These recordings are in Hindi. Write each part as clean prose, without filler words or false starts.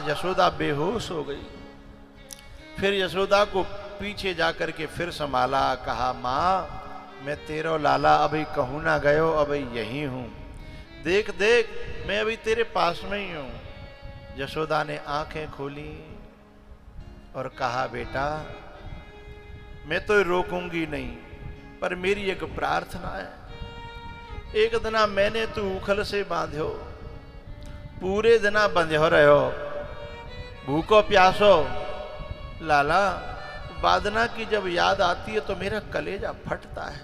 यशोदा बेहोश हो गई। फिर यशोदा को पीछे जाकर के फिर संभाला, कहा माँ मैं तेरो लाला अभी कहूँ ना गयो, अभी यही हूँ, देख देख मैं अभी तेरे पास में ही हूँ। यशोदा ने आंखें खोली और कहा बेटा मैं तो रोकूंगी नहीं, पर मेरी एक प्रार्थना है। एक दिना मैंने तू उखल से बांध्यो, पूरे दिना बंध्यो रहो, भूखो प्यासो, लाला वादना की जब याद आती है तो मेरा कलेजा फटता है।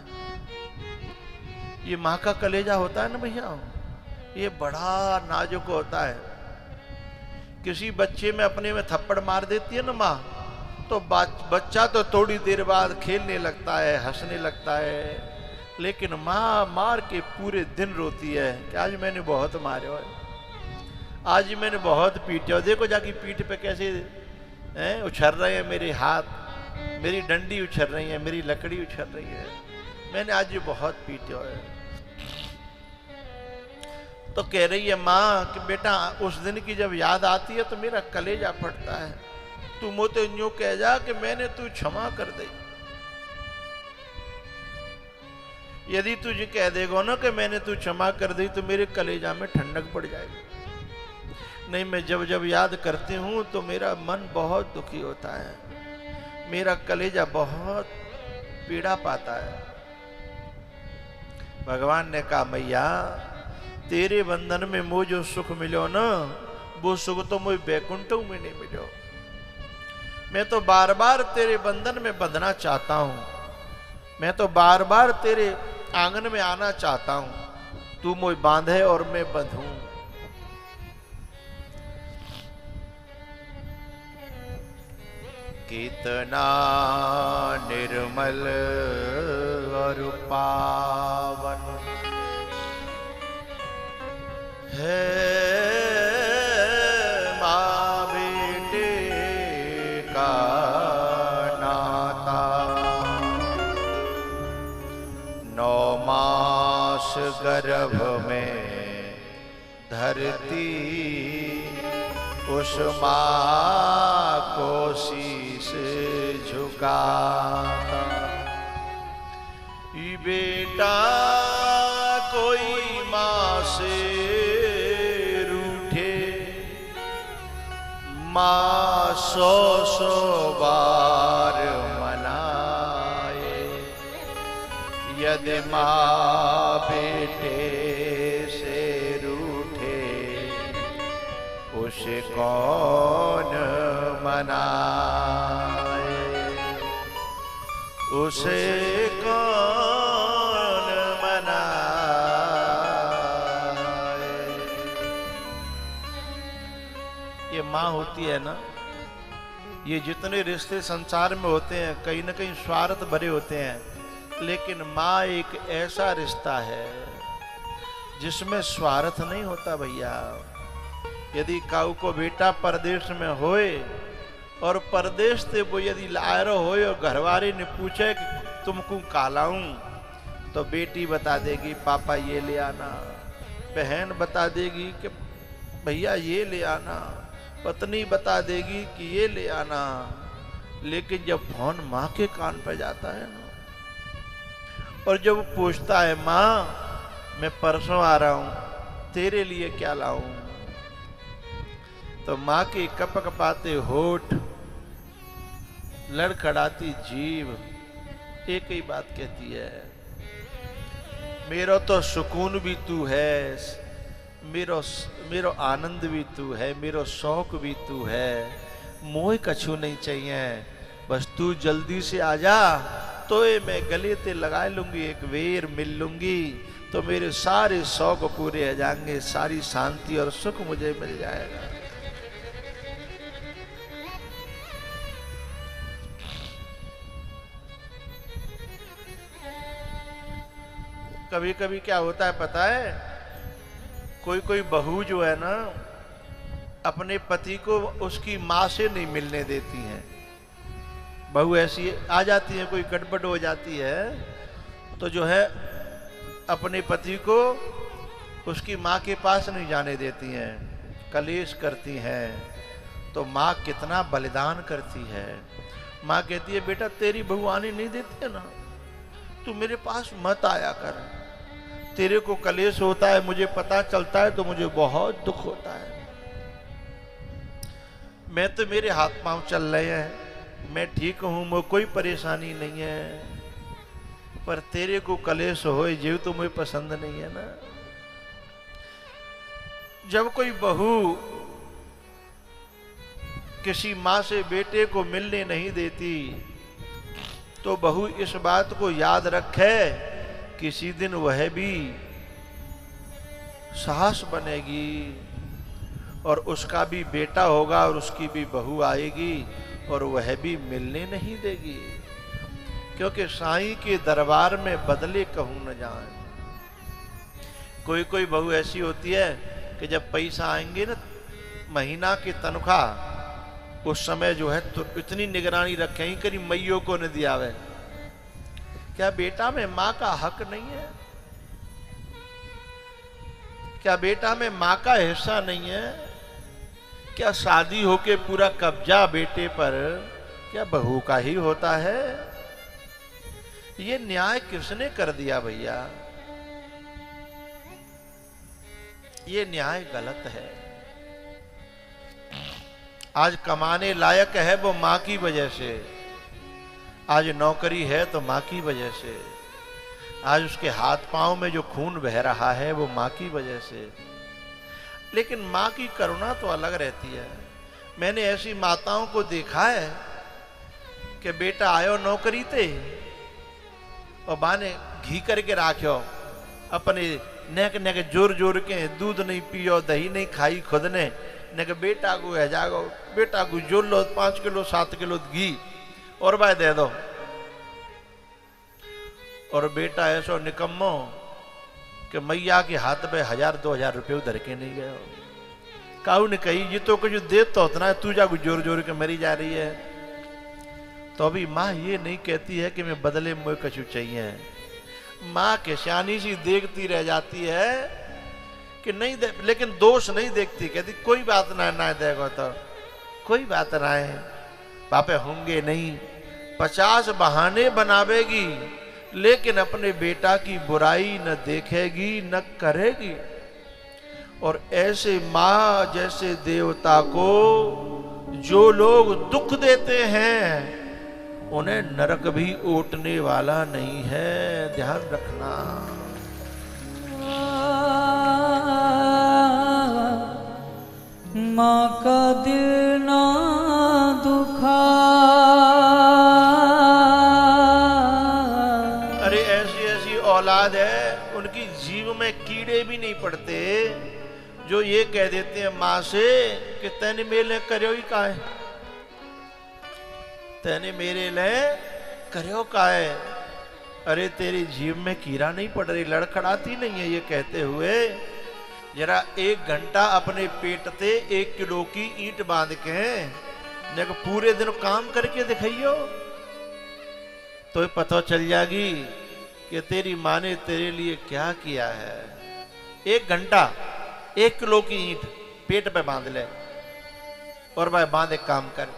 ये माँ का कलेजा होता है ना भैया, ये बड़ा नाजुक होता है। किसी बच्चे में अपने में थप्पड़ मार देती है ना माँ, तो बच्चा तो थोड़ी देर बाद खेलने लगता है, हंसने लगता है, लेकिन माँ मार के पूरे दिन रोती है कि आज मैंने बहुत मारे हो, आज मैंने बहुत पीटे हो, देखो जाके पीठ पे कैसे उछल रहे हैं मेरे हाथ, मेरी डंडी उछल रही है, मेरी लकड़ी उछल रही है, मैंने आज बहुत पीटे हो। तो कह रही है माँ कि बेटा उस दिन की जब याद आती है तो मेरा कलेजा फटता है, तू मोते यूं कह जा कि मैंने तू क्षमा कर दी। यदि तुझे कह देगा ना कि मैंने तू क्षमा कर दी तो मेरे कलेजा में ठंडक पड़ जाएगी। नहीं, मैं जब जब याद करती हूं तो मेरा मन बहुत दुखी होता है, मेरा कलेजा बहुत पीड़ा पाता है। भगवान ने कहा मैया तेरे बंधन में मुझे जो सुख मिलो ना, वो सुख तो मुझे बैकुंठों में नहीं मिलो। मैं तो बार बार तेरे बंधन में बंधना चाहता हूं, मैं तो बार बार तेरे आंगन में आना चाहता हूं, तू मुझे बांधे और मैं बंधूं। कितना निर्मल और पावन है माँ बेटे का नाता। 9 मास गर्भ में धरती उस माँ को शीश झुकाता। ये बेटा कोई माँ से रूठे, माँ 100 बार मनाए, यदि माँ बेटे से रूठे उसे कौन मनाए, उसे कौन मनाए। ये माँ होती है ना, ये जितने रिश्ते संसार में होते हैं कहीं ना कहीं स्वार्थ भरे होते हैं, लेकिन माँ एक ऐसा रिश्ता है जिसमें स्वार्थ नहीं होता भैया। यदि काऊ को बेटा परदेश में होए और परदेश से वो यदि लायरो होए और घरवारी ने पूछे कि तुमको कालाऊं, तो बेटी बता देगी पापा ये ले आना, बहन बता देगी कि भैया ये ले आना, पत्नी बता देगी कि ये ले आना। लेकिन जब फोन माँ के कान पर जाता है ना, और जब पूछता है माँ मैं परसों आ रहा हूं तेरे लिए क्या लाऊं, तो माँ के कपकपाते होठ, लड़खड़ाती जीभ एक ही बात कहती है, मेरो तो सुकून भी तू है, मेरो आनंद भी तू है, मेरो शौक भी तू है, मोह कछु नहीं चाहिए, बस तू जल्दी से आ जा तो ये मैं गले ते लगा लूंगी, एक वेर मिल लूंगी तो मेरे सारे शौक पूरे हो जाएंगे, सारी शांति और सुख मुझे मिल जाएगा। कभी कभी क्या होता है पता है, कोई कोई बहू जो है ना अपने पति को उसकी माँ से नहीं मिलने देती हैं। बहू ऐसी आ जाती है, कोई गड़बड़ हो जाती है तो जो है अपने पति को उसकी माँ के पास नहीं जाने देती हैं, कलेश करती हैं तो माँ कितना बलिदान करती है। माँ कहती है बेटा तेरी भगवानी नहीं देती है ना, तू मेरे पास मत आया कर, तेरे को कलेश होता है मुझे पता चलता है तो मुझे बहुत दुख होता है। मैं तो मेरे हाथ पांव चल रहे हैं, मैं ठीक हूं, मुझे कोई परेशानी नहीं है, पर तेरे को कलेश हो जीव तो मुझे पसंद नहीं है ना। जब कोई बहू किसी माँ से बेटे को मिलने नहीं देती तो बहू इस बात को याद रखे, किसी दिन वह भी सास बनेगी और उसका भी बेटा होगा और उसकी भी बहू आएगी और वह भी मिलने नहीं देगी, क्योंकि साईं के दरबार में बदले कहूं न जाए। कोई कोई बहू ऐसी होती है कि जब पैसा आएंगे ना, महीना की तनख्वाह, उस समय जो है तो इतनी निगरानी रखे ही करी मैयों को न दिया वे। क्या बेटा में माँ का हक नहीं है? क्या बेटा में माँ का हिस्सा नहीं है? क्या शादी होके पूरा कब्जा बेटे पर क्या बहू का ही होता है? ये न्याय किसने कर दिया भैया? ये न्याय गलत है। आज कमाने लायक है वो माँ की वजह से, आज नौकरी है तो माँ की वजह से, आज उसके हाथ पांव में जो खून बह रहा है वो माँ की वजह से। लेकिन माँ की करुणा तो अलग रहती है। मैंने ऐसी माताओं को देखा है कि बेटा आयो नौकरी ते और बाने घी करके राख्यो, अपने नेक नेक जोर जोर के दूध नहीं पियो, दही नहीं खाई खुद ने, नेक बेटा को है जागो, बेटा को जोर लो 5 किलो 7 किलो घी और भाई दे दो। और बेटा ऐसो निकम्मो कि मैया के हाथ पे 1000-2000 रुपये उधर के नहीं गए। काऊ ने कही ये तो कुछ दे तो उतना, तू जा जोर जोर के मरी जा रही है। तो अभी माँ ये नहीं कहती है कि मैं बदले में कछु चाहिए। माँ के शानी सी देखती रह जाती है कि नहीं दे, लेकिन दोष नहीं देखती, कहती कोई बात ना देगा तो कोई बात ना है, पापे होंगे नहीं। 50 बहाने बनावेगी लेकिन अपने बेटा की बुराई न देखेगी न करेगी। और ऐसे माँ जैसे देवता को जो लोग दुख देते हैं उन्हें नरक भी ओटने वाला नहीं है, ध्यान रखना। माँ का दिल ना दुखा। अरे ऐसी ऐसी औलाद है उनकी जीव में कीड़े भी नहीं पड़ते जो ये कह देते हैं माँ से कि तैने मेरे करो ही का है, तैने मेरे लिए करो का है। अरे तेरी जीव में कीड़ा नहीं पड़ रही, लड़खड़ाती नहीं है। ये कहते हुए जरा 1 घंटा अपने पेट से 1 किलो की ईंट बांध के पूरे दिन काम करके दिखाइयो तो पता चल जाएगी कि तेरी माँ ने तेरे लिए क्या किया है। 1 घंटा 1 किलो की ईंट पेट पे बांध ले और भाई बांध एक काम कर।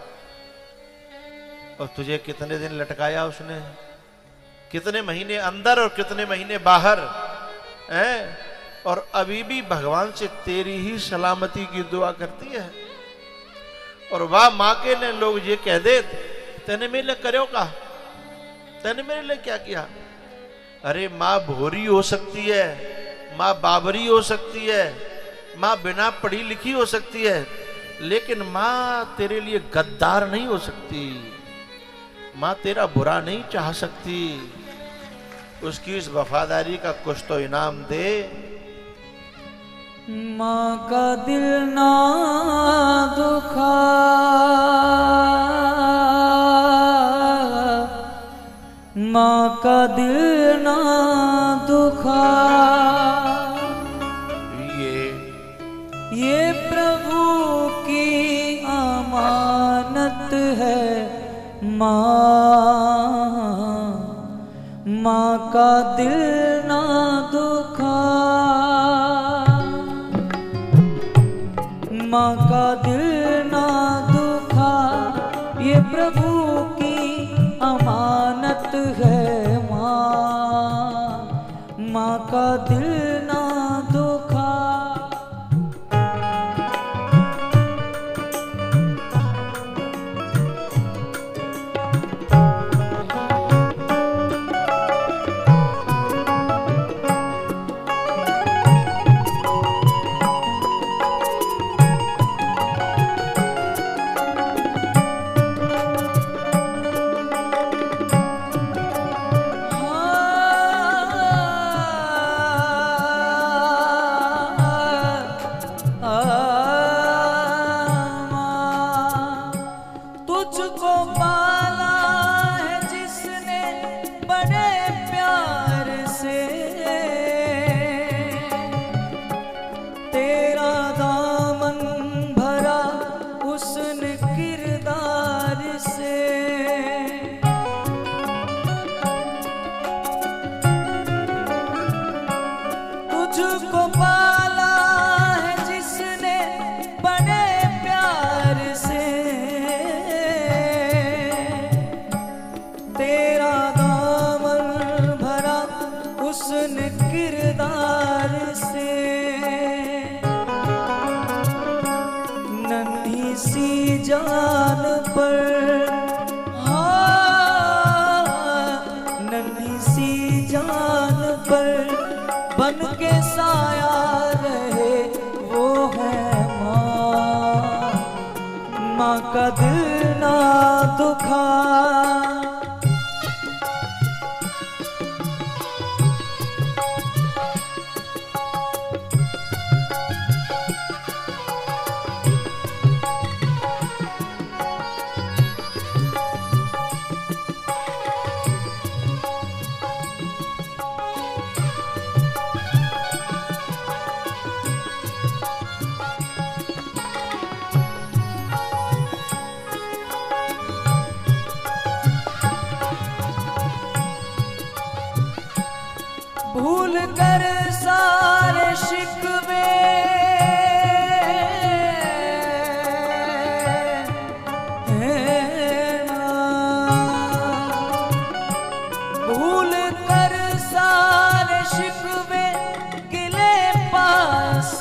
और तुझे कितने दिन लटकाया उसने, कितने महीने अंदर और कितने महीने बाहर हैं, और अभी भी भगवान से तेरी ही सलामती की दुआ करती है। और वाह माँ के ने लोग ये कह दे तेने मेरे लिए करो का, तेने मेरे लिए क्या किया। अरे माँ भोरी हो सकती है, माँ बाबरी हो सकती है, माँ बिना पढ़ी लिखी हो सकती है, लेकिन माँ तेरे लिए गद्दार नहीं हो सकती। माँ तेरा बुरा नहीं चाह सकती। उसकी इस वफादारी का कुछ तो इनाम दे। माँ का दिल ना दुखा, माँ का दिल ना दुखा। ये प्रभु की अमानत है माँ, माँ का दिल ना दुखा, माँ का दिल ना दुखा। प्रभु की अमानत है माँ, माँ का दिल ना दुखा। तुझको पाला है जिसने बड़े प्यार से, तेरा दामन भरा उसने किरदार से। तुझको पाला है जिसने बड़े प्यार से, तेरा दामन भरा उसने किरदार से। नन्ही सी जान पर, हाँ, नन्ही सी जान पर बन के साया रहे वो है माँ, माँ का दिल ना दुखा। भूल कर सारे शिकवे भूल कर सारे शिकवे गिले पास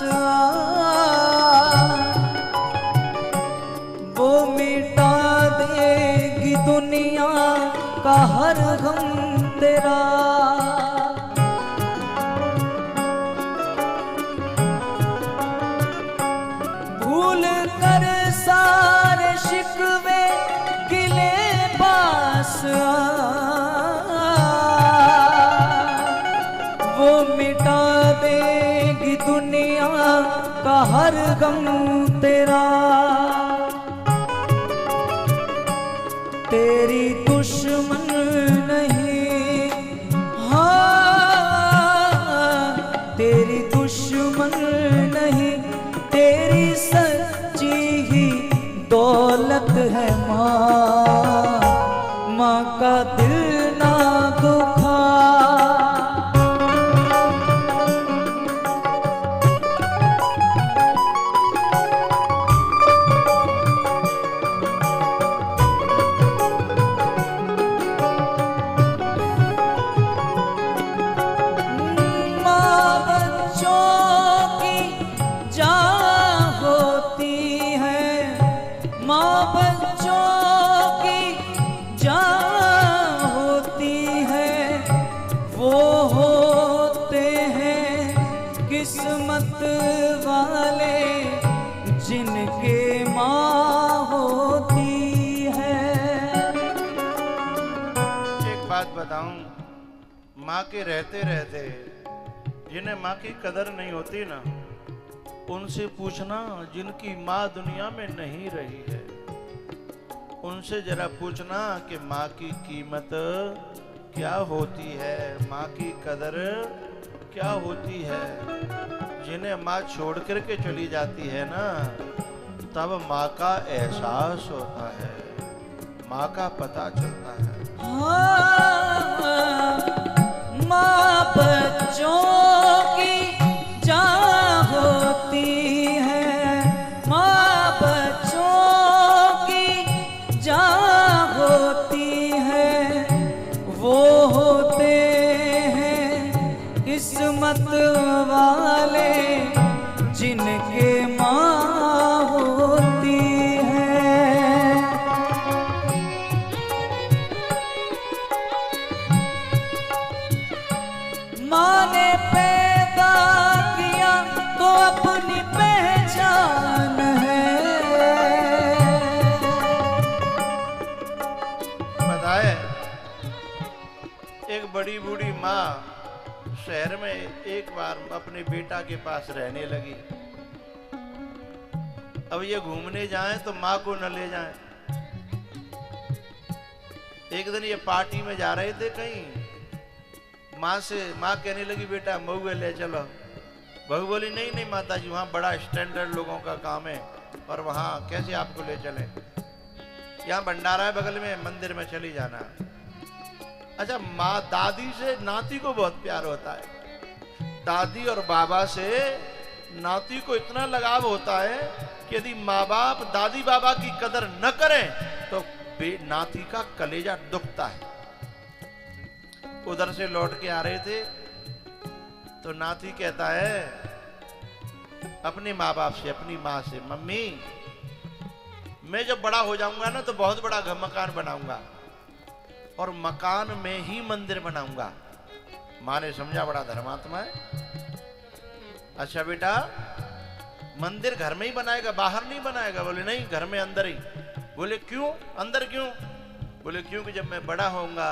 वो मिटा देगी दुनिया का हर गम तेरा। भूल कर सारे शिकवे गिले पास वो मिटा देगी दुनिया का हर गम तेरा। तेरी दुश्मन नहीं, हाँ, तेरी दुश्मन नहीं, तेरी सच्ची ही दौलत है माँ, माँ का दिल ना दुखा। किस्मत वाले जिनके माँ होती है। एक बात बताऊं, माँ के रहते रहते जिन्हें माँ की कदर नहीं होती ना, उनसे पूछना जिनकी माँ दुनिया में नहीं रही है, उनसे जरा पूछना कि माँ की कीमत क्या होती है, माँ की कदर क्या होती है। जिन्हें माँ छोड़ करके चली जाती है ना, तब माँ का एहसास होता है, माँ का पता चलता है। माँ बच्चों की जान होती है, माँ बच्चों की जान माँ शहर में एक बार अपने बेटा के पास रहने लगी। अब ये घूमने जाएं तो माँ को न ले जाएं। एक दिन ये पार्टी में जा रहे थे कहीं, माँ कहने लगी बेटा महुए ले चलो। बहू बोली नहीं नहीं माता जी, वहाँ बड़ा स्टैंडर्ड लोगों का काम है और वहाँ कैसे आपको ले चले, यहाँ भंडारा है बगल में, मंदिर में चली जाना। अच्छा, माँ दादी से नाती को बहुत प्यार होता है। दादी और बाबा से नाती को इतना लगाव होता है कि यदि माँ बाप दादी बाबा की कदर न करें तो नाती का कलेजा दुखता है। उधर से लौट के आ रहे थे तो नाती कहता है अपने माँ बाप से, अपनी माँ से, मम्मी मैं जब बड़ा हो जाऊंगा ना तो बहुत बड़ा मकान बनाऊंगा और मकान में ही मंदिर बनाऊंगा। माँ ने समझा बड़ा धर्मात्मा है। अच्छा बेटा मंदिर घर में ही बनाएगा, बाहर नहीं बनाएगा? बोले नहीं, घर में अंदर ही। बोले क्यों अंदर क्यों? बोले क्योंकि जब मैं बड़ा होऊंगा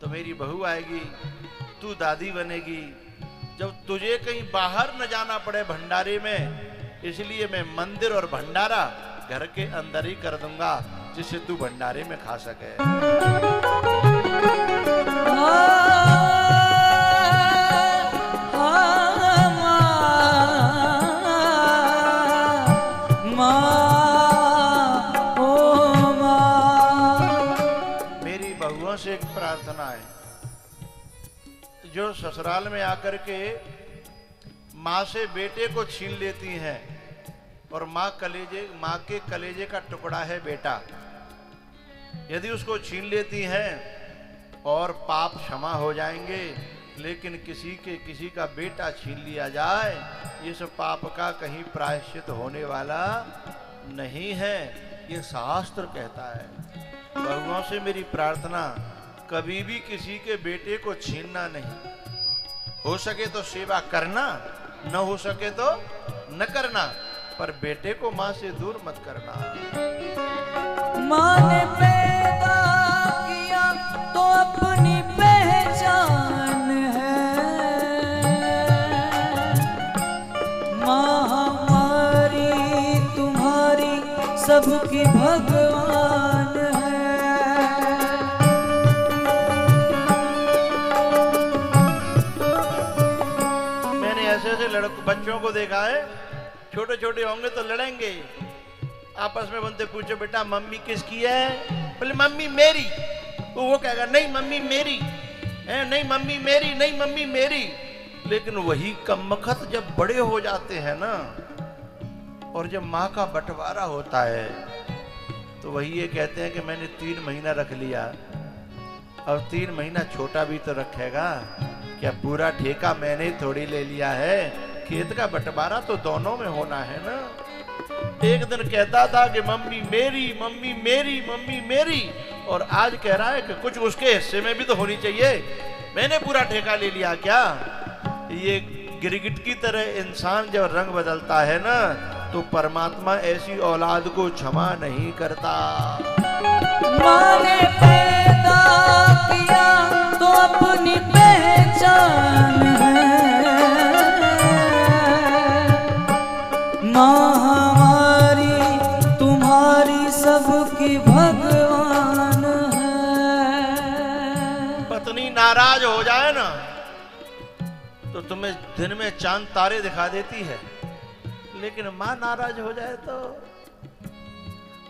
तो मेरी बहू आएगी, तू दादी बनेगी, जब तुझे कहीं बाहर न जाना पड़े भंडारे में, इसलिए मैं मंदिर और भंडारा घर के अंदर ही कर दूंगा जिससे तू भंडारे में खा सके। मेरी बहुओं से एक प्रार्थना है, जो ससुराल में आकर के माँ से बेटे को छीन लेती हैं और माँ के कलेजे का टुकड़ा है बेटा, यदि उसको छीन लेती हैं और पाप क्षमा हो जाएंगे, लेकिन किसी का बेटा छीन लिया जाए, इस पाप का कहीं प्रायश्चित होने वाला नहीं है, ये शास्त्र कहता है। बहुओं से मेरी प्रार्थना, कभी भी किसी के बेटे को छीनना नहीं। हो सके तो सेवा करना, न हो सके तो न करना, पर बेटे को माँ से दूर मत करना। माँ ने पैदा किया तो अपनी पहचान है, माँ हमारी तुम्हारी सबकी भगवान है। मैंने ऐसे बच्चों को देखा है, छोटे छोटे होंगे तो लड़ेंगे, आपस में बनते, पूछो बेटा मम्मी किसकी है? बोले मम्मी मेरी। वो कहेगा नहीं मम्मी मेरी है, नहीं मम्मी मेरी, नहीं मम्मी मेरी। लेकिन वही कमबख्त जब बड़े हो जाते हैं ना, और जब माँ का बंटवारा होता है तो वही ये कहते हैं कि मैंने 3 महीना रख लिया, और 3 महीना छोटा भी तो रखेगा क्या? पूरा ठेका मैंने थोड़ी ले लिया है, खेत का बंटवारा तो दोनों में होना है ना। एक दिन कहता था कि मम्मी मेरी, मम्मी मेरी, मम्मी मेरी, और आज कह रहा है कि कुछ उसके हिस्से में भी तो होनी चाहिए, मैंने पूरा ठेका ले लिया क्या? ये गिरगिट की तरह इंसान जब रंग बदलता है ना, तो परमात्मा ऐसी औलाद को क्षमा नहीं करता। माँ ने पैदा किया तो अपनी पहचान है, माँ हमारी तुम्हारी सबकी भगवान है। पत्नी नाराज हो जाए ना तो तुम्हें दिन में चांद तारे दिखा देती है, लेकिन माँ नाराज हो जाए तो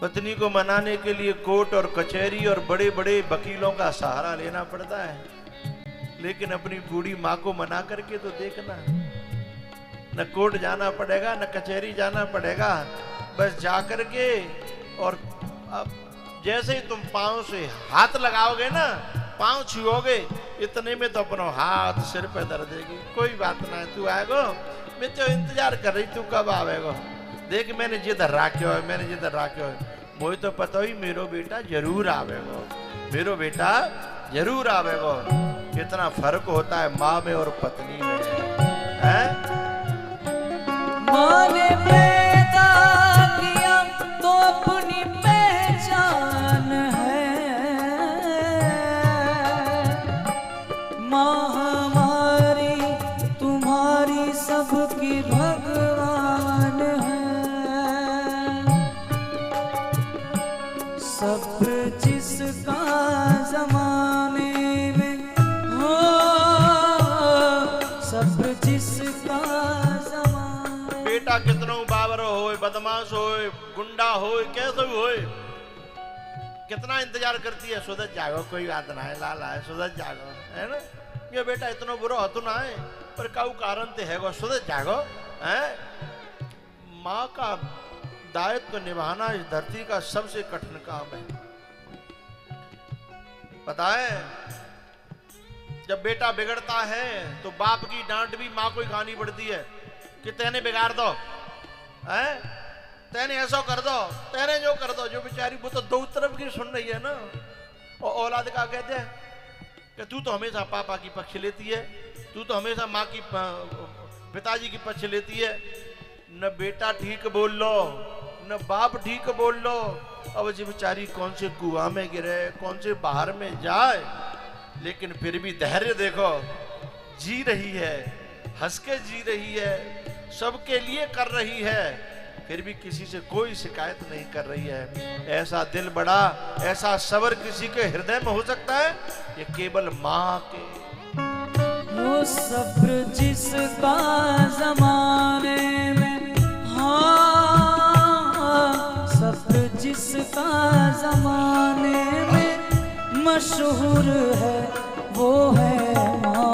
पत्नी को मनाने के लिए कोर्ट और कचहरी और बड़े बड़े वकीलों का सहारा लेना पड़ता है। लेकिन अपनी बूढ़ी माँ को मना करके तो देखना, न कोर्ट जाना पड़ेगा न कचहरी जाना पड़ेगा, बस जाकर के, और अब जैसे ही तुम पांव से हाथ लगाओगे ना, पांव छुओगे, इतने में तो अपना हाथ सिर पे दर्द देगी। कोई बात ना, तू आएगो, मैं तो इंतजार कर रही, तू कब आवेगो? देख मैंने जिधर राख्यो है, मैंने जिधर राख्यो है, मुझे तो पता ही मेरो बेटा जरूर आवेगो, मेरो बेटा जरूर आवेगो। कितना फर्क होता है माँ में और पत्नी में, है? माँ ने पैदा किया तो अपनी पहचान है, माँ सब्र जिसका जमाने में हो, सब्र जिसका जमाने। बेटा कितनो बाबर होए, बदमाश होए, गुंडा होए, कैसे भी होए, कितना इंतजार करती है, सुधर जागो, कोई बात ना है, लाला है, सुधर जागो, है ना। ये बेटा इतना बुरा हो ना है, पर काऊ कारण ते है, सुधर जागो है। माँ का दायित्व निभाना इस धरती का सबसे कठिन काम है। पता है, जब बेटा बिगड़ता है तो बाप की डांट भी माँ को ही खानी पड़ती है कि तेने बिगाड़ दो, हैं, तेने ऐसा कर दो, तेने जो कर दो। जो बेचारी वो तो दो तरफ की सुन रही है ना। और औलाद का कहते हैं कि तू तो हमेशा पापा की पक्ष लेती है, तू तो हमेशा माँ की पिताजी की पक्ष लेती है। न बेटा ठीक बोल लो, न बाप ठीक बोल लो। अब जी बेचारी कौन से कुआं में गिरे, कौन से बाहर में जाए, लेकिन फिर भी धैर्य देखो, जी रही है, हंस के जी रही है, सबके लिए कर रही है, फिर भी किसी से कोई शिकायत नहीं कर रही है। ऐसा दिल बड़ा, ऐसा सब्र किसी के हृदय में हो सकता है, ये केवल माँ के। वो सब्र जिसका जमाने में, हाँ, सब्र जिसका जमाने में मशहूर है, वो है माँ।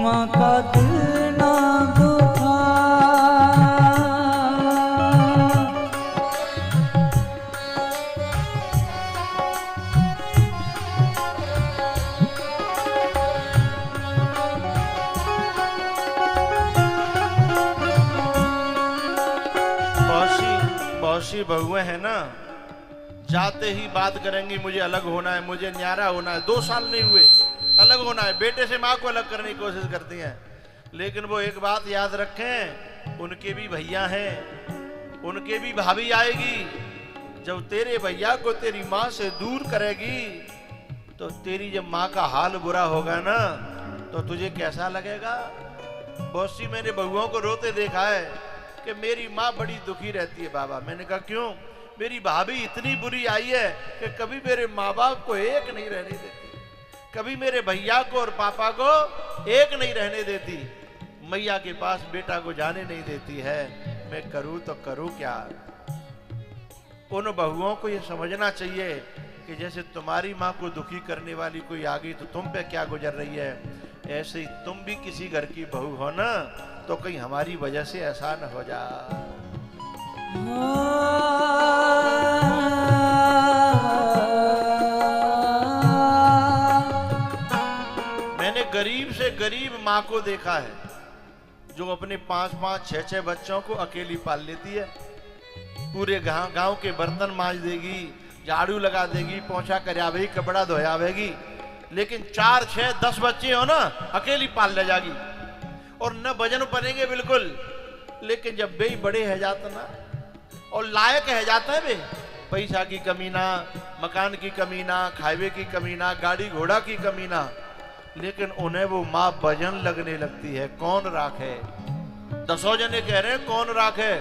माँ का दिल ना दुखा, सी बहुएं हैं ना, जाते ही बात करेंगी मुझे अलग होना है, मुझे न्यारा होना है। 2 साल नहीं हुए, अलग होना है। बेटे से माँ को अलग करने की कोशिश करती हैं, लेकिन वो एक बात याद रखें, उनके भी भैया हैं, उनके भी भाभी आएगी। जब तेरे भैया को तेरी माँ से दूर करेगी तो तेरी जब माँ का हाल बुरा होगा ना, तो तुझे कैसा लगेगा। बहुत सी मैंने बहुओं को रोते देखा है कि मेरी माँ बड़ी दुखी रहती है बाबा। मैंने कहा क्यों? मेरी भाभी इतनी बुरी आई है कि कभी मेरे माँ बाप को एक नहीं रहने देती, कभी मेरे भैया को और पापा को एक नहीं रहने देती, मैया के पास बेटा को जाने नहीं देती है। मैं करूं तो करूं क्या। उन बहुओं को ये समझना चाहिए कि जैसे तुम्हारी माँ को दुखी करने वाली कोई आ गई तो तुम पे क्या गुजर रही है, ऐसे ही तुम भी किसी घर की बहू हो ना, तो कहीं हमारी वजह से ऐसा न हो जाए। मैंने गरीब से गरीब माँ को देखा है जो अपने 5-5, 6-6 बच्चों को अकेली पाल लेती है। पूरे गांव के बर्तन मांज देगी, झाड़ू लगा देगी, पोंछा करावेगी, कपड़ा धोयावेगी, लेकिन 4, 6, 10 बच्चे हो ना, अकेली पाल ले जाएगी और न वजन बनेंगे बिल्कुल। लेकिन जब बे बड़े है जाते ना और लायक है जाता है, बे पैसा की कमी ना, मकान की कमी ना, खावे की कमी ना, गाड़ी घोड़ा की कमी ना, लेकिन उन्हें वो माँ वजन लगने लगती है। कौन राखे? 10 जने कह रहे हैं कौन राखे।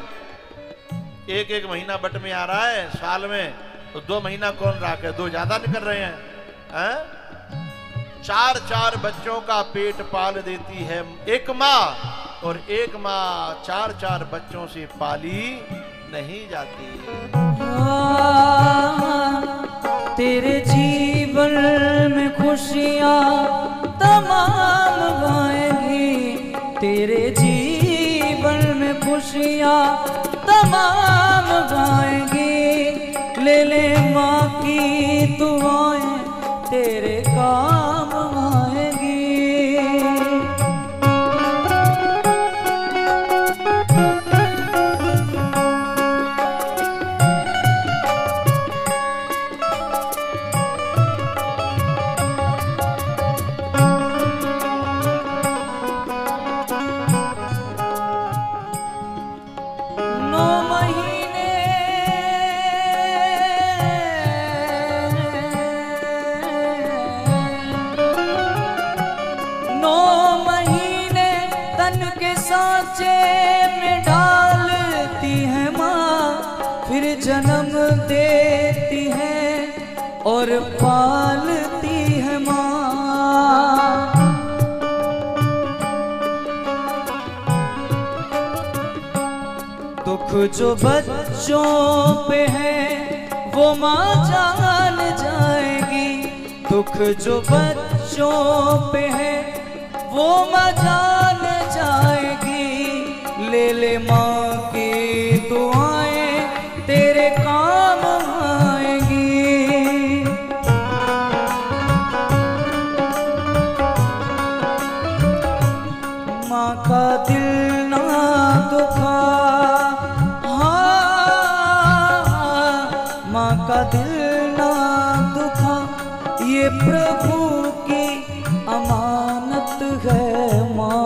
एक महीना बट में आ रहा है साल में, तो 2 महीना कौन राखे? 2 ज्यादा निकल रहे हैं। 4-4 बच्चों का पेट पाल देती है एक माँ, और एक माँ 4-4 बच्चों से पाली नहीं जाती। तेरे जीवन में खुशियाँ तमाम गाएंगी, तेरे जीवन में खुशियाँ तमाम गाएंगी। ले ले माँ की दुआएं, तेरे काम आएगी। जन्म देती है और पालती है माँ। दुख जो बच्चों पे है वो माँ जान जाएगी, दुख जो बच्चों पे है वो माँ जान जाएगी। ले ले माँ की दुआएं तेरे काम आएगी। माँ का दिल ना दुखा, माँ का दिल ना दुखा, ये प्रभु की अमानत है माँ।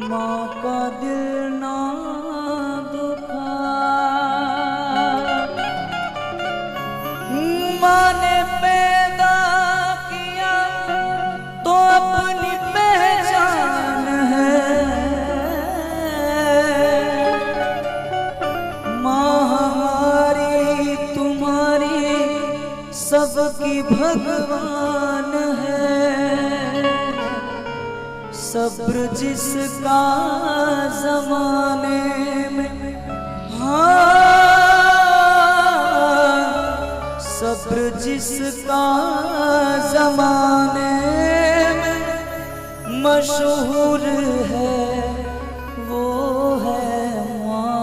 माँ का दिल ना दुखा। माँ ने पैदा किया तो अपनी पहचान है, सबकी भगवान है। सब्र जिसका जमाने में, हाँ सब्र जिसका जमाने में मशहूर है वो है माँ।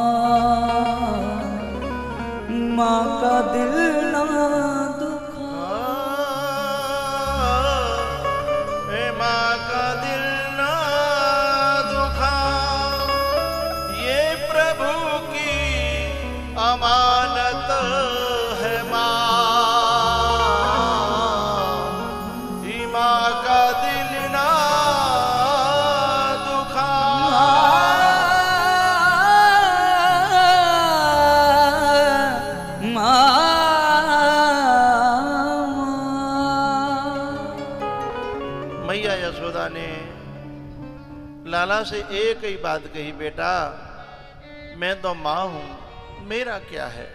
माँ का दिल ना अमानत है माँ का दिल ना दुखा। मैया यशोदा ने लाला से एक ही बात कही, बेटा मैं तो माँ हूं, मेरा क्या है।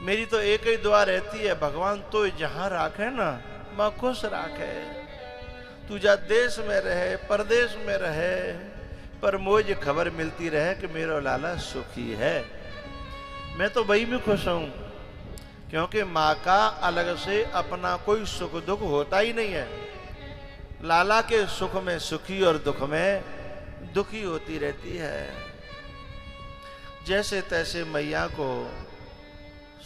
मेरी तो एक ही दुआ रहती है, भगवान तो जहां राखे ना मां खुश राखे। तू जा देश में रहे परदेश में रहे, पर मुझे खबर मिलती रहे कि मेरा लाला सुखी है। मैं तो वही में खुश हूं, क्योंकि माँ का अलग से अपना कोई सुख दुख होता ही नहीं है। लाला के सुख में सुखी और दुख में दुखी होती रहती है। जैसे तैसे मैया को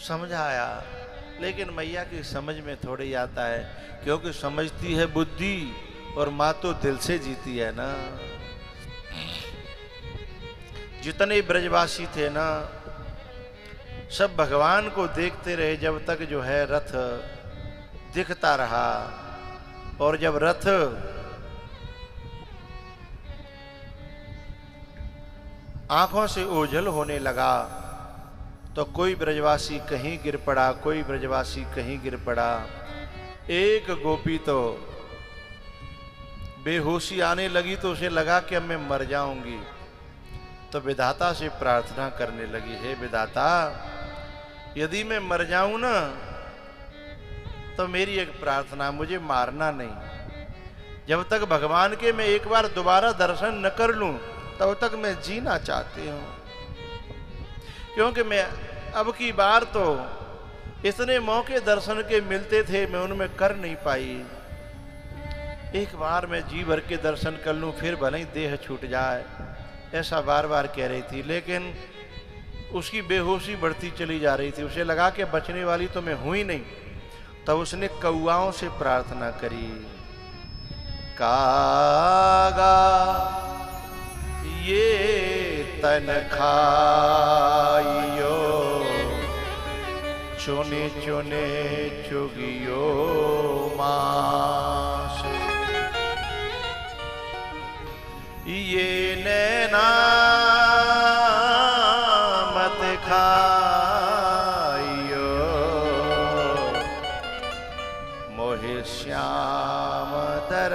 समझाया, लेकिन मैया की समझ में थोड़ी आता है, क्योंकि समझती है बुद्धि और माँ तो दिल से जीती है ना। जितने ब्रजवासी थे ना सब भगवान को देखते रहे जब तक जो है रथ दिखता रहा, और जब रथ आंखों से ओझल होने लगा तो कोई ब्रजवासी कहीं गिर पड़ा, कोई ब्रजवासी कहीं गिर पड़ा। एक गोपी तो बेहोशी आने लगी तो उसे लगा कि अब मैं मर जाऊंगी, तो विधाता से प्रार्थना करने लगी, हे विधाता यदि मैं मर जाऊं ना तो मेरी एक प्रार्थना, मुझे मारना नहीं। जब तक भगवान के मैं एक बार दोबारा दर्शन न कर लूं तब तक मैं जीना चाहती हूं, क्योंकि मैं अब की बार तो इतने मौके दर्शन के मिलते थे मैं उनमें कर नहीं पाई। एक बार मैं जी भर के दर्शन कर लूं फिर भले ही देह छूट जाए, ऐसा बार बार कह रही थी। लेकिन उसकी बेहोशी बढ़ती चली जा रही थी, उसे लगा कि बचने वाली तो मैं हुई नहीं। तब उसने कौआओं से प्रार्थना करी, कागा ये तन खाइयो, चुने चुने चुगियो मांस, ये नैना मत खाइयो, मोहे श्याम दर